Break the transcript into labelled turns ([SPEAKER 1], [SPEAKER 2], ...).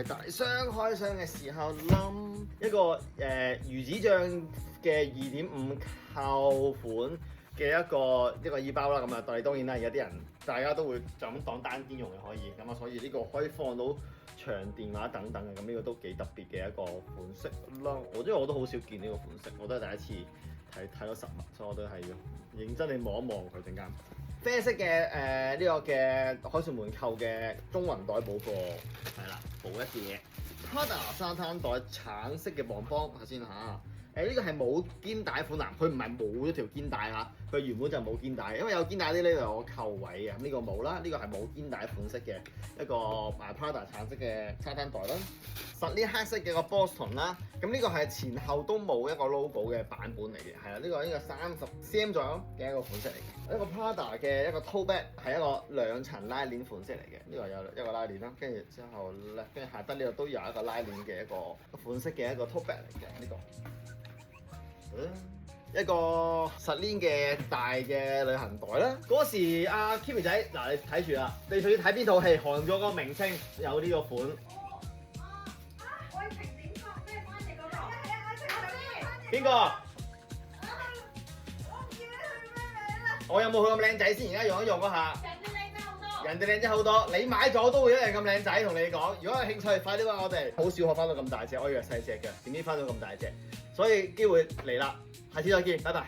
[SPEAKER 1] 大大箱開箱嘅時候，冧一個魚子醬嘅2.5扣款嘅一個衣包啦。咁啊，當然啦，而家啲人大家都會就咁當單肩用嘅可以，咁啊，所以呢個可以放到長電話等等嘅，咁呢個都幾特別嘅一個款式啦。因為我都好少見呢個款式，我都係第一次睇到實物，所以我都係要認真地望一望佢陣間。啡色嘅呢個嘅海豚門扣嘅中雲袋補貨，係啦，補一啲嘢。Prada 沙灘袋橙色嘅磅磅，睇先嚇。呢個係冇肩帶款啊，佢唔係冇咗條肩帶嚇，佢原本就冇肩帶，因為有肩帶啲呢度有個扣位嘅，咁呢個冇啦，呢個係冇肩帶款式嘅一個Prada 橙色嘅沙灘袋啦。實呢黑色嘅個 Boston 啦，咁呢個係前後都冇一個 logo 嘅版本嚟嘅，係啦，呢個30cm 左右嘅一個款式嚟嘅。一個 Prada 嘅一個 tote bag 係一個2層拉鏈款式嚟嘅，呢個有一個拉鏈啦，跟住之後咧，跟住下低呢度都有一個拉鏈嘅一個款式嘅一個 tote bag 嚟嘅呢個。一個實鏈嘅大嘅旅行袋啦。嗰時阿 Kimi 仔，嗱你睇住啦，你仲要睇邊套戲？韓咗個明星有呢個款。
[SPEAKER 2] 愛情點講咩翻譯嗰個？係啊，愛情點？
[SPEAKER 1] 邊個？
[SPEAKER 2] 我唔記得佢咩名啦。
[SPEAKER 1] 我有冇佢咁靚仔先？而家用一用嗰下。
[SPEAKER 2] 人哋靚仔好多。
[SPEAKER 1] 人哋靚仔好多，你買咗都會一樣咁靚仔。同你講，如果有興趣，快啲揾我哋。好少可翻到咁大隻，我以為細隻嘅，點知翻到咁大隻，所以機會嚟啦。下次再見，拜拜。